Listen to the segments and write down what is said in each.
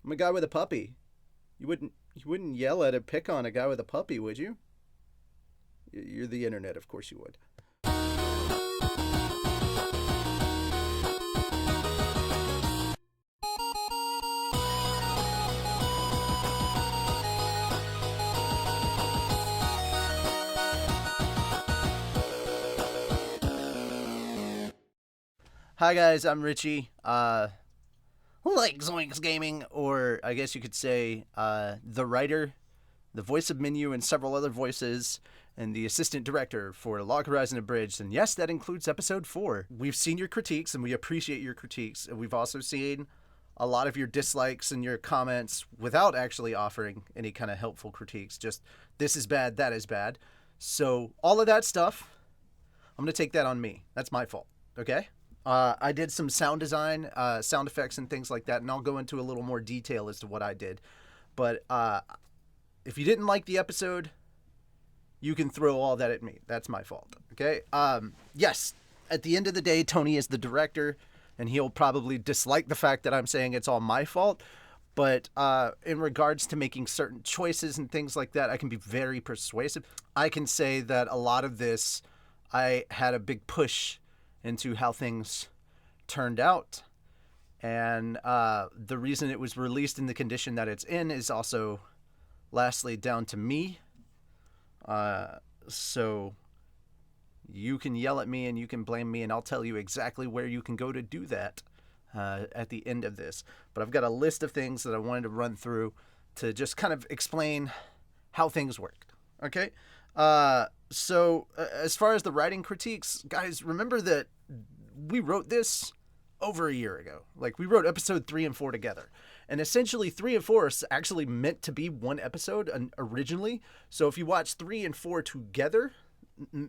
I'm a guy with a puppy. You wouldn't yell at and pick on a guy with a puppy, would you? You're the internet, of course you would. Hi guys, I'm Richie. Like Zoinks Gaming, or I guess you could say the writer, the voice of Menu, and several other voices, and the assistant director for Log Horizon Abridged. And yes, that includes episode 4. We've seen your critiques, and we appreciate your critiques. And we've also seen a lot of your dislikes and your comments without actually offering any kind of helpful critiques. Just, this is bad, that is bad. So all of that stuff, I'm going to take that on me. That's my fault, okay? I did some sound design, sound effects and things like that, and I'll go into a little more detail as to what I did. But if you didn't like the episode, you can throw all that at me. That's my fault, okay? Yes, at the end of the day, Tony is the director, and he'll probably dislike the fact that I'm saying it's all my fault. But in regards to making certain choices and things like that, I can be very persuasive. I can say that a lot of this, I had a big push into how things turned out. And the reason it was released in the condition that it's in is also, lastly, down to me. So you can yell at me and you can blame me, and I'll tell you exactly where you can go to do that at the end of this. But I've got a list of things that I wanted to run through to just kind of explain how things worked. Okay? So as far as the writing critiques, guys, remember that we wrote this over a year ago. Like, we wrote episode 3 and 4 together. And essentially 3 and 4 is actually meant to be one episode originally. So if you watch 3 and 4 together,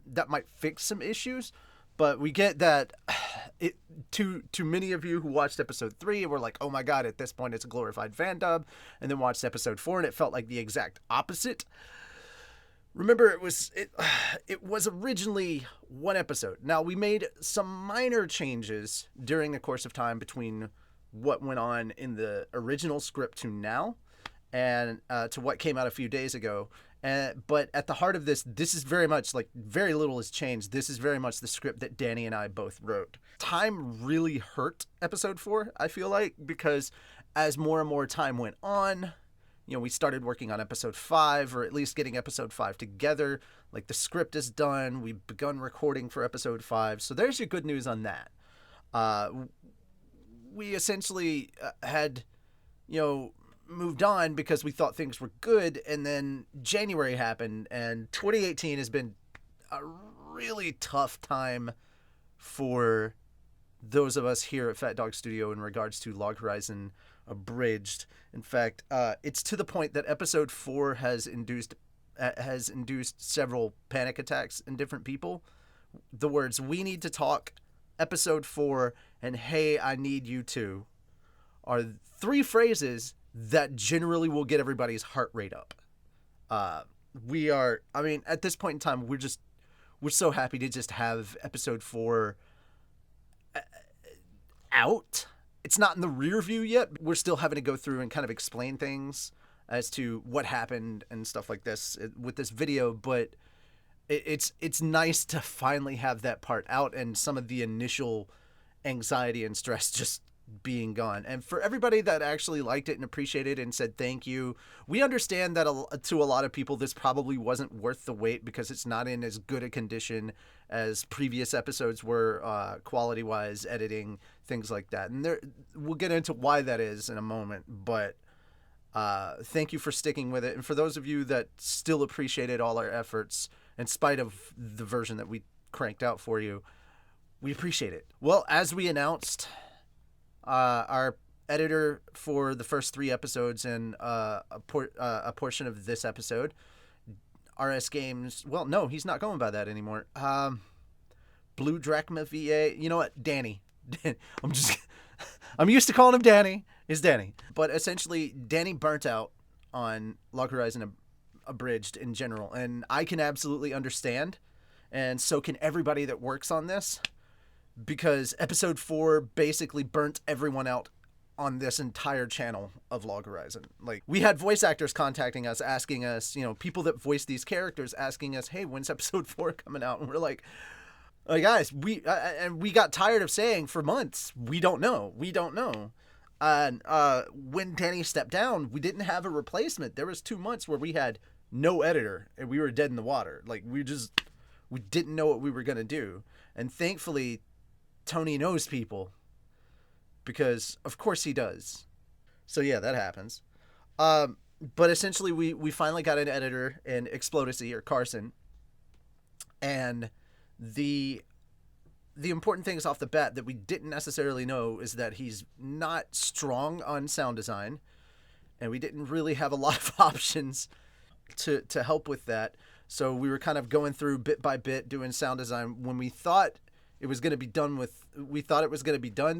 that might fix some issues. But we get that to many of you who watched episode 3 and were like, oh my god, at this point it's a glorified fan dub, and then watched episode 4 and it felt like the exact opposite. Remember, it was originally one episode. Now, we made some minor changes during the course of time between what went on in the original script to now, and to what came out a few days ago. But at the heart of this is very much, like, very little has changed. This is very much the script that Danny and I both wrote. Time really hurt episode 4, I feel like, because as more and more time went on, you know, we started working on episode 5, or at least getting episode 5 together. Like, the script is done. We've begun recording for episode 5. So there's your good news on that. We essentially had, you know, moved on because we thought things were good. And then January happened, and 2018 has been a really tough time for those of us here at PhatDogStudio in regards to Log Horizon Abridged. In fact, it's to the point that episode 4 has induced several panic attacks in different people. The words "we need to talk," episode 4, and "hey, I need you to" are 3 phrases that generally will get everybody's heart rate up. At this point in time, we're so happy to just have episode 4 out. It's not in the rear view yet. We're still having to go through and kind of explain things as to what happened and stuff like this with this video, but it's nice to finally have that part out and some of the initial anxiety and stress just being gone. And for everybody that actually liked it and appreciated it and said thank you, we understand that to a lot of people this probably wasn't worth the wait because it's not in as good a condition as previous episodes were, quality-wise, editing, things like that. And we'll get into why that is in a moment, but thank you for sticking with it. And for those of you that still appreciated all our efforts, in spite of the version that we cranked out for you, we appreciate it. Well, as we announced, our editor for the first 3 episodes and a portion of this episode, RS Games, well, no, he's not going by that anymore. Blue Drachma VA, you know what, Danny. I'm used to calling him Danny. It's Danny. But essentially, Danny burnt out on Log Horizon Abridged in general, and I can absolutely understand, and so can everybody that works on this, because episode 4 basically burnt everyone out on this entire channel of Log Horizon. Like, we had voice actors contacting us, asking us, people that voice these characters asking us, hey, when's episode 4 coming out? And we're like, guys, and we got tired of saying for months, we don't know. And when Danny stepped down, we didn't have a replacement. There was 2 months where we had no editor and we were dead in the water. Like, we didn't know what we were going to do. And thankfully, Tony knows people, because of course he does. So yeah, that happens. But essentially we finally got an editor in Explodesy, or Carson. And the important things off the bat that we didn't necessarily know is that he's not strong on sound design, and we didn't really have a lot of options to help with that. So we were kind of going through bit by bit doing sound design. When we thought it was going to be done,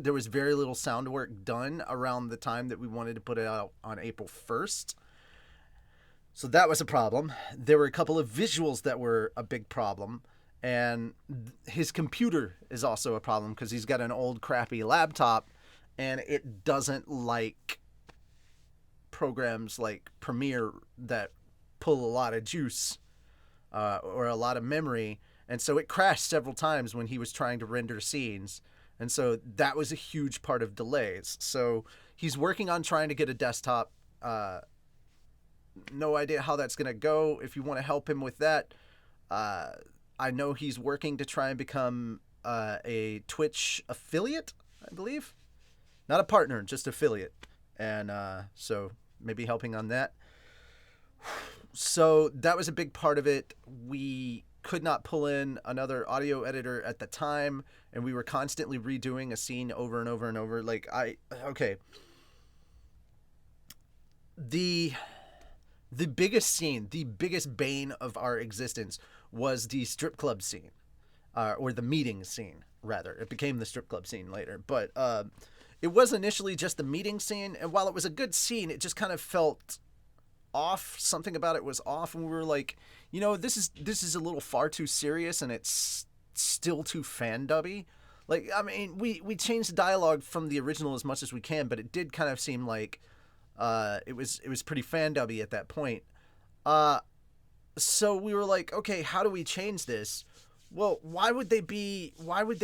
there was very little sound work done around the time that we wanted to put it out on April 1st. So that was a problem. There were a couple of visuals that were a big problem. And his computer is also a problem, because he's got an old crappy laptop and it doesn't like programs like Premiere that pull a lot of juice or a lot of memory. And so it crashed several times when he was trying to render scenes. And so that was a huge part of delays. So he's working on trying to get a desktop. No idea how that's going to go. If you want to help him with that, I know he's working to try and become a Twitch affiliate, I believe. Not a partner, just affiliate. And so maybe helping on that. So that was a big part of it. We could not pull in another audio editor at the time, and we were constantly redoing a scene over and over and over. The biggest scene, the biggest bane of our existence was the strip club scene, or the meeting scene, rather. It became the strip club scene later, but it was initially just the meeting scene, and while it was a good scene, it just kind of felt off. Something about it was off, and we were like, this is a little far too serious, and it's still too fan-dubby. Like, I mean, we changed the dialogue from the original as much as we can, but it did kind of seem like it was pretty fan-dubby at that point. So we were like, okay, how do we change this? Well, why would they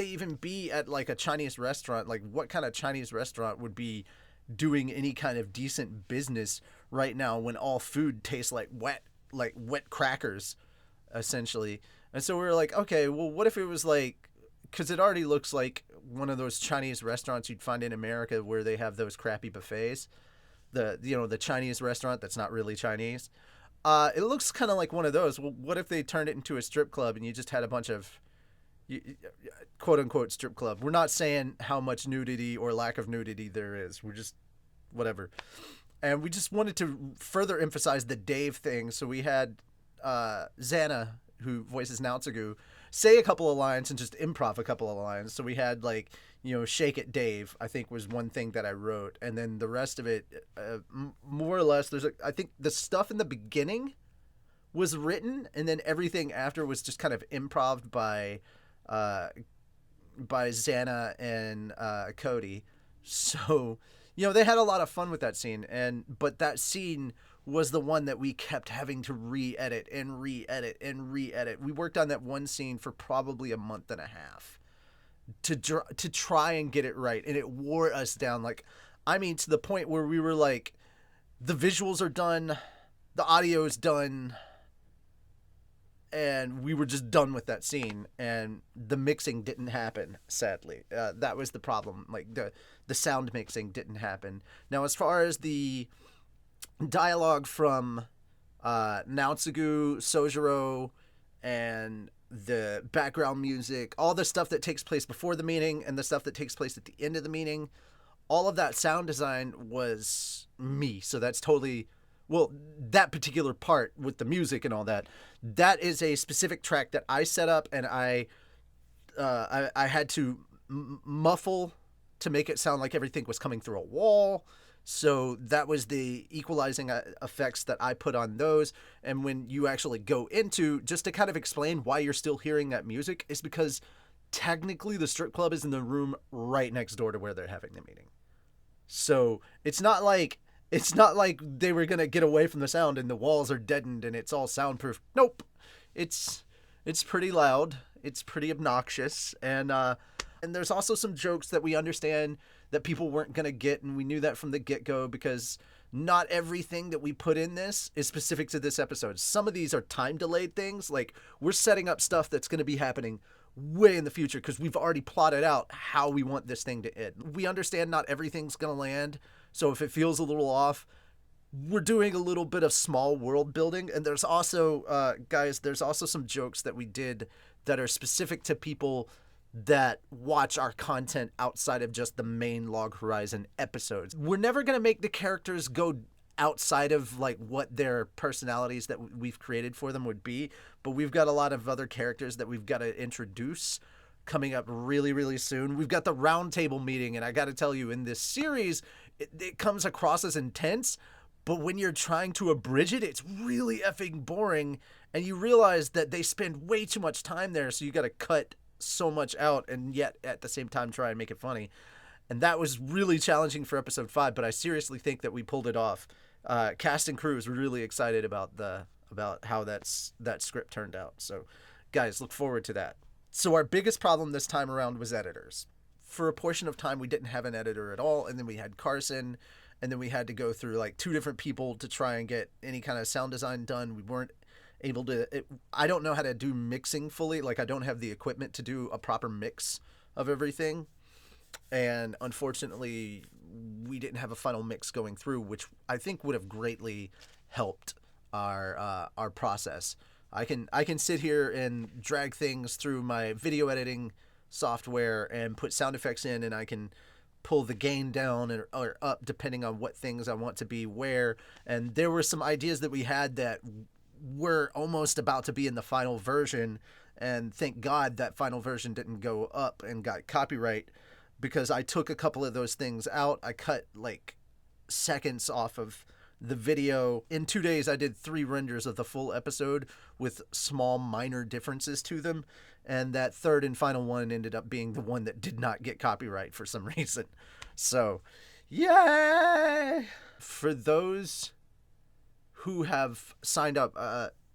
even be at like a Chinese restaurant? Like, what kind of Chinese restaurant would be doing any kind of decent business right now when all food tastes like wet crackers, essentially? And so we were like, okay, well, what if it was like, because it already looks like one of those Chinese restaurants you'd find in America where they have those crappy buffets, the Chinese restaurant that's not really Chinese. It looks kind of like one of those. Well, what if they turned it into a strip club and you just had a bunch of quote unquote strip club? We're not saying how much nudity or lack of nudity there is. We're just whatever. And we just wanted to further emphasize the Dave thing. So we had Xana, who voices Naotsugu, say a couple of lines and just improv a couple of lines. So we had Shake It Dave, I think, was one thing that I wrote. And then the rest of it, more or less, I think the stuff in the beginning was written, and then everything after was just kind of improv by Xana and Cody. So, they had a lot of fun with that scene. But that scene was the one that we kept having to re-edit and re-edit and re-edit. We worked on that one scene for probably a month and a half to try and get it right, and it wore us down. To the point where we were like, the visuals are done, the audio is done, and we were just done with that scene, and the mixing didn't happen, sadly. That was the problem. The sound mixing didn't happen. Now, as far as the dialogue from Naotsugu, Sojiro, and the background music, all the stuff that takes place before the meeting and the stuff that takes place at the end of the meeting, all of that sound design was me. So that's totally, that particular part with the music and all that, that is a specific track that I set up, and I had to muffle to make it sound like everything was coming through a wall. So that was the equalizing effects that I put on those. And when you actually go into, just to kind of explain why you're still hearing that music, is because technically the strip club is in the room right next door to where they're having the meeting. So it's not like they were gonna get away from the sound and the walls are deadened and it's all soundproof. Nope. It's it's pretty loud. It's pretty obnoxious, and there's also some jokes that we understand that people weren't gonna get, and we knew that from the get go because not everything that we put in this is specific to this episode. Some of these are time delayed things. Like we're setting up stuff that's gonna be happening way in the future because we've already plotted out how we want this thing to end. We understand not everything's gonna land, so if it feels a little off, we're doing a little bit of small world building. And there's also guys, there's also some jokes that we did that are specific to people that watch our content outside of just the main Log Horizon episodes. We're never going to make the characters go outside of like what their personalities that we've created for them would be, but we've got a lot of other characters that we've got to introduce coming up really, really soon. We've got the roundtable meeting, and I got to tell you, in this series, it comes across as intense, but when you're trying to abridge it, it's really effing boring, and you realize that they spend way too much time there, so you got to cut so much out, and yet at the same time try and make it funny. And that was really challenging for episode 5, but I seriously think that we pulled it off. Cast and crew is really excited about how that script turned out. So, guys, look forward to that. So our biggest problem this time around was editors. For a portion of time, we didn't have an editor at all, and then we had Carson, and then we had to go through like 2 different people to try and get any kind of sound design done. We weren't able to. I don't know how to do mixing fully. Like I don't have the equipment to do a proper mix of everything, and unfortunately, we didn't have a final mix going through, which I think would have greatly helped our process. I can sit here and drag things through my video editing software and put sound effects in, and I can pull the gain down or up depending on what things I want to be where. And there were some ideas that we had that were almost about to be in the final version, and thank God that final version didn't go up and got copyright, because I took a couple of those things out. I cut like seconds off of the video. In 2 days, I did 3 renders of the full episode with small minor differences to them. And that third and final one ended up being the one that did not get copyright for some reason. So, yay! For those who have signed up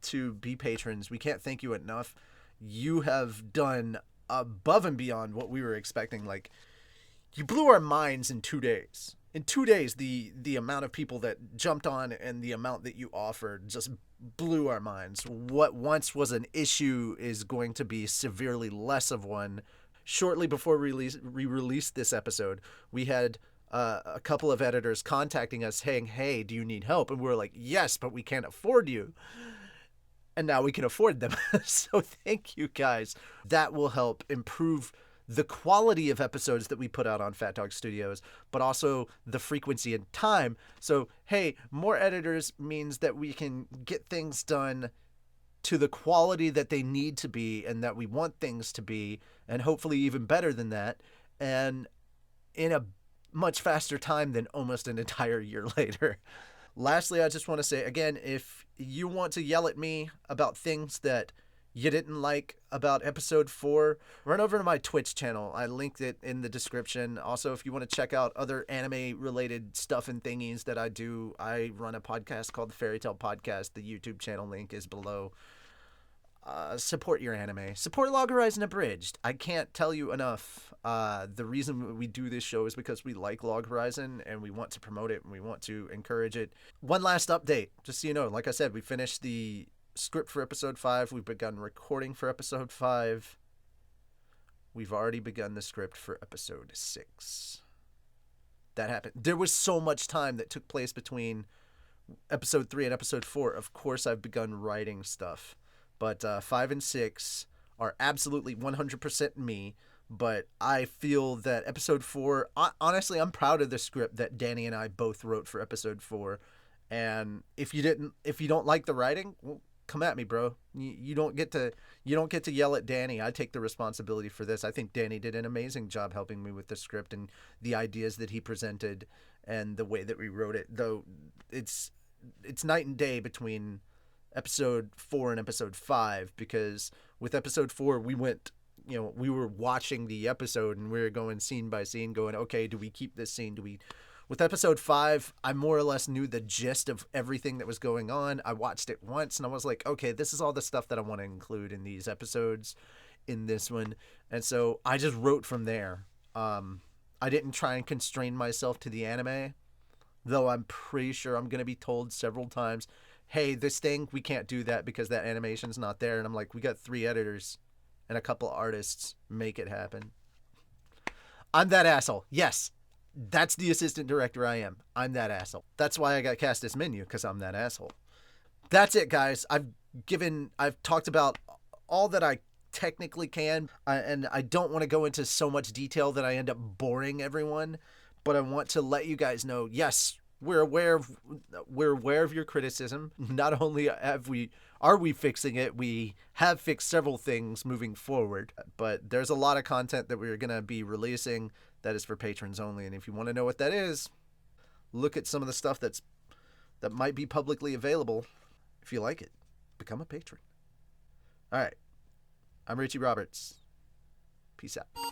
to be patrons, we can't thank you enough. You have done above and beyond what we were expecting. Like, you blew our minds in 2 days. In 2 days, the amount of people that jumped on and the amount that you offered just blew our minds. What once was an issue is going to be severely less of one. Shortly before we released this episode, we had a couple of editors contacting us saying, hey, do you need help? And we were like, yes, but we can't afford you. And now we can afford them. So thank you, guys. That will help improve the quality of episodes that we put out on PhatDogStudios, but also the frequency and time. So, hey, more editors means that we can get things done to the quality that they need to be and that we want things to be, and hopefully even better than that, and in a much faster time than almost an entire year later. Lastly, I just want to say, again, if you want to yell at me about things that you didn't like about episode 4, run over to my Twitch channel. I linked it in the description. Also, if you want to check out other anime related stuff and thingies that I do, I run a podcast called the Fairy Tale Podcast. The YouTube channel link is below. Support your anime. Support Log Horizon Abridged. I can't tell you enough. The reason we do this show is because we like Log Horizon and we want to promote it and we want to encourage it. One last update, just so you know, like I said, we finished the script for episode 5. We've begun recording for episode 5. We've already begun the script for episode 6. That happened. There was so much time that took place between episode 3 and episode 4. Of course, I've begun writing stuff. But 5 and 6 are absolutely 100% me. But I feel that episode 4, honestly, I'm proud of the script that Danny and I both wrote for episode 4. And if you don't like the writing, well, come at me, bro. You don't get to yell at Danny. I take the responsibility for this. I think Danny did an amazing job helping me with the script and the ideas that he presented and the way that we wrote it. Though it's night and day between episode 4 and episode 5, because with episode 4 we were watching the episode and we were going scene by scene, going, okay, do we keep this scene? Do we With episode 5, I more or less knew the gist of everything that was going on. I watched it once and I was like, okay, this is all the stuff that I want to include in these episodes, in this one. And so I just wrote from there. I didn't try and constrain myself to the anime, though I'm pretty sure I'm going to be told several times, hey, this thing, we can't do that because that animation's not there. And I'm like, we got 3 editors and a couple artists. Make it happen. I'm that asshole. Yes, that's the assistant director I am. I'm that asshole. That's why I got cast as Menu, because I'm that asshole. That's it, guys. I've talked about all that I technically can, and I don't want to go into so much detail that I end up boring everyone, but I want to let you guys know, yes, we're aware of your criticism. Not only are we fixing it, we have fixed several things moving forward, but there's a lot of content that we're going to be releasing that is for patrons only. And if you want to know what that is, look at some of the stuff that might be publicly available. If you like it, become a patron. All right. I'm Richie Roberts. Peace out.